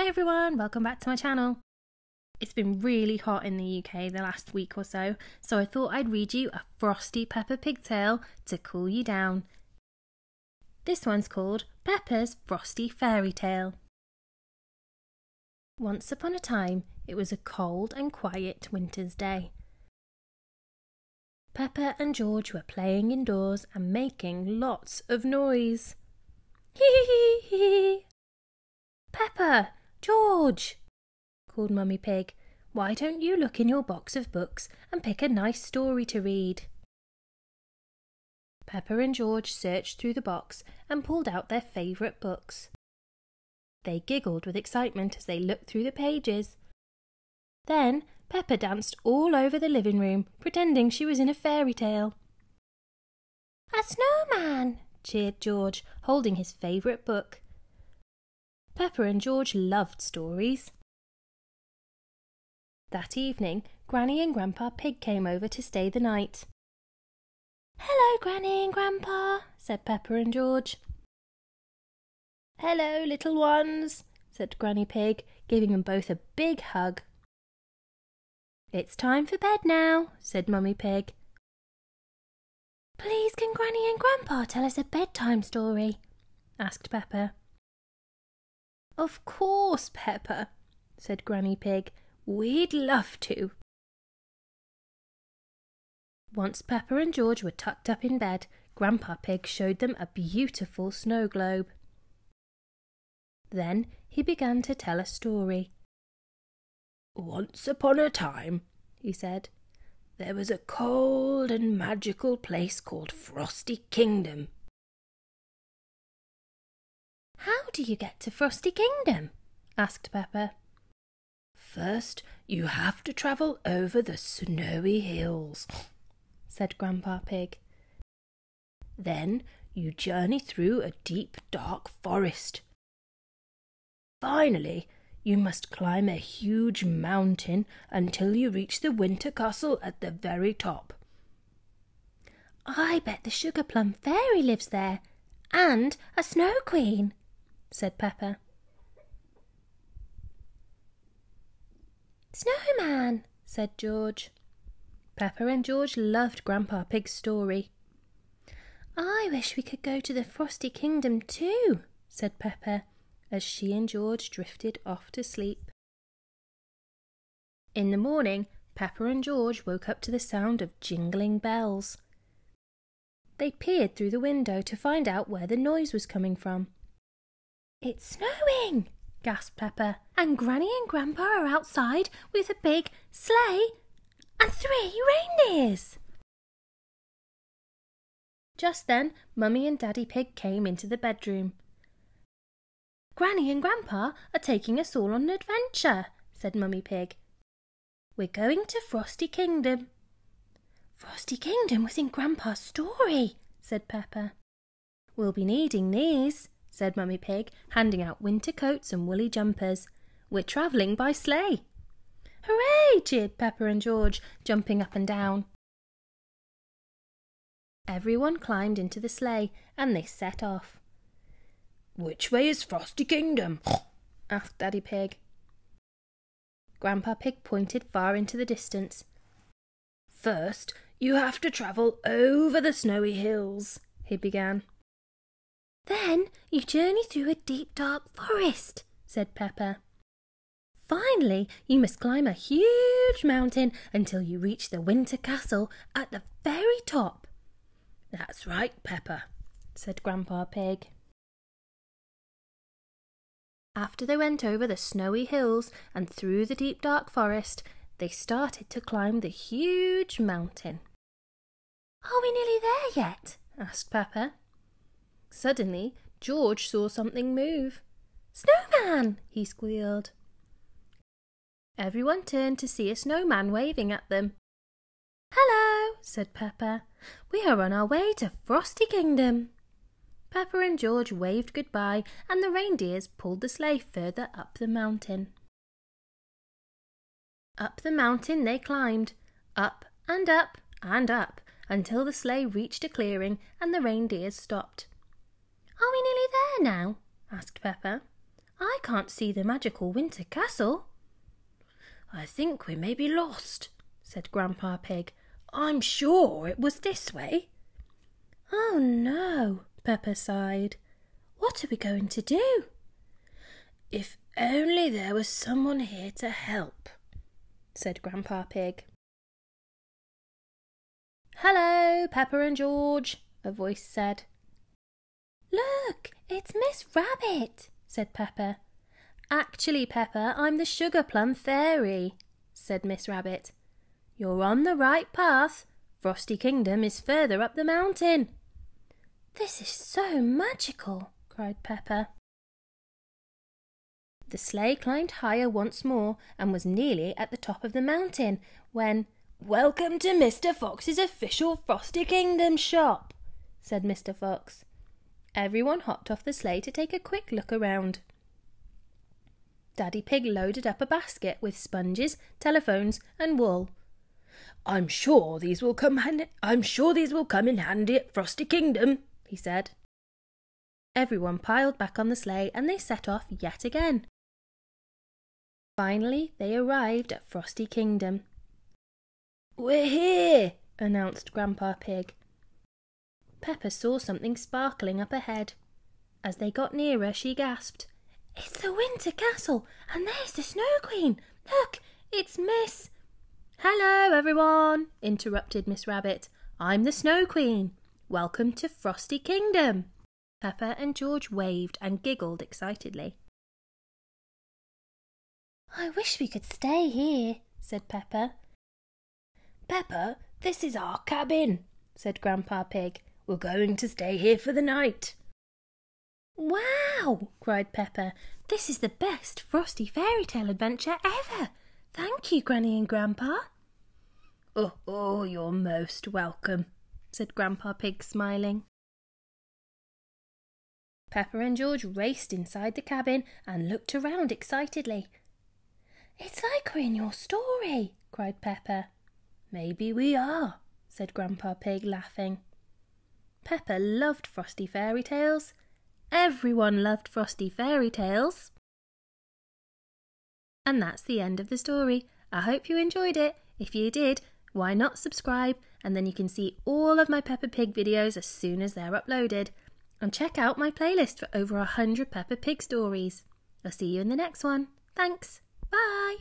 everyone, welcome back to my channel. It's been really hot in the UK the last week or so I thought I'd read you a frosty Peppa Pig tale to cool you down. This one's called Peppa's Frosty Fairy Tale. Once upon a time, it was a cold and quiet winter's day. Peppa and George were playing indoors and making lots of noise. Hee hee hee hee. Peppa, George, called Mummy Pig, why don't you look in your box of books and pick a nice story to read? Peppa and George searched through the box and pulled out their favourite books. They giggled with excitement as they looked through the pages. Then Peppa danced all over the living room, pretending she was in a fairy tale. A snowman, cheered George, holding his favourite book. Peppa and George loved stories. That evening, Granny and Grandpa Pig came over to stay the night. Hello, Granny and Grandpa, said Peppa and George. Hello, little ones, said Granny Pig, giving them both a big hug. It's time for bed now, said Mummy Pig. Please can Granny and Grandpa tell us a bedtime story? Asked Peppa. Of course, Peppa, said Granny Pig. We'd love to. Once Peppa and George were tucked up in bed, Grandpa Pig showed them a beautiful snow globe. Then he began to tell a story. Once upon a time, he said, there was a cold and magical place called Frosty Kingdom. How do you get to Frosty Kingdom? Asked Peppa. First, you have to travel over the snowy hills, said Grandpa Pig. Then you journey through a deep, dark forest. Finally, you must climb a huge mountain until you reach the winter castle at the very top. I bet the Sugar Plum Fairy lives there, and a Snow Queen, said Peppa. Snowman, said George. Peppa and George loved Grandpa Pig's story. I wish we could go to the Frosty Kingdom too, said Peppa, as she and George drifted off to sleep. In the morning, Peppa and George woke up to the sound of jingling bells. They peered through the window to find out where the noise was coming from. It's snowing, gasped Peppa, and Granny and Grandpa are outside with a big sleigh and 3 reindeers. Just then, Mummy and Daddy Pig came into the bedroom. Granny and Grandpa are taking us all on an adventure, said Mummy Pig. We're going to Frosty Kingdom. Frosty Kingdom was in Grandpa's story, said Peppa. We'll be needing these, said Mummy Pig, handing out winter coats and woolly jumpers. We're travelling by sleigh. Hooray! Cheered Peppa and George, jumping up and down. Everyone climbed into the sleigh and they set off. Which way is Frosty Kingdom? Asked Daddy Pig. Grandpa Pig pointed far into the distance. First, you have to travel over the snowy hills, he began. Then you journey through a deep, dark forest, said Peppa. Finally, you must climb a huge mountain until you reach the winter castle at the very top. That's right, Peppa, said Grandpa Pig. After they went over the snowy hills and through the deep, dark forest, they started to climb the huge mountain. Are we nearly there yet? Asked Peppa. Suddenly, George saw something move. Snowman! He squealed. Everyone turned to see a snowman waving at them. Hello, said Peppa. We are on our way to Frosty Kingdom. Peppa and George waved goodbye and the reindeers pulled the sleigh further up the mountain. Up the mountain they climbed, up and up and up, until the sleigh reached a clearing and the reindeers stopped. Are we nearly there now? asked Peppa. I can't see the magical winter castle." "I think we may be lost," said Grandpa Pig. "I'm sure it was this way." "Oh no," Peppa sighed. "What are we going to do?" "If only there was someone here to help," said Grandpa Pig. "Hello, Peppa and George," a voice said. "Look, it's Miss Rabbit," said Peppa. "Actually, Peppa, I'm the Sugar Plum Fairy," said Miss Rabbit. "You're on the right path. Frosty Kingdom is further up the mountain." "This is so magical," cried Peppa. The sleigh climbed higher once more and was nearly at the top of the mountain when, "Welcome to Mr. Fox's official Frosty Kingdom shop," said Mr. Fox. Everyone hopped off the sleigh to take a quick look around. Daddy Pig loaded up a basket with sponges, telephones and wool. I'm sure these will come in handy at Frosty Kingdom," he said. Everyone piled back on the sleigh and they set off yet again. Finally, they arrived at Frosty Kingdom. "We're here," announced Grandpa Pig. Peppa saw something sparkling up ahead. As they got nearer, she gasped, "It's the Winter Castle, and there's the Snow Queen. Look, it's Miss—" "Hello, everyone," interrupted Miss Rabbit. "I'm the Snow Queen. Welcome to Frosty Kingdom." Peppa and George waved and giggled excitedly. "I wish we could stay here," said Peppa. "Peppa, this is our cabin," said Grandpa Pig. "We're going to stay here for the night." "Wow!" cried Peppa. "This is the best Frosty fairytale adventure ever. Thank you, Granny and Grandpa." Oh, you're most welcome," said Grandpa Pig, smiling. Peppa and George raced inside the cabin and looked around excitedly. "It's like we're in your story," cried Peppa. "Maybe we are," said Grandpa Pig, laughing. Peppa loved Frosty fairy tales. Everyone loved Frosty fairy tales. And that's the end of the story. I hope you enjoyed it. If you did, why not subscribe, and then you can see all of my Peppa Pig videos as soon as they're uploaded. And check out my playlist for over 100 Peppa Pig stories. I'll see you in the next one. Thanks. Bye.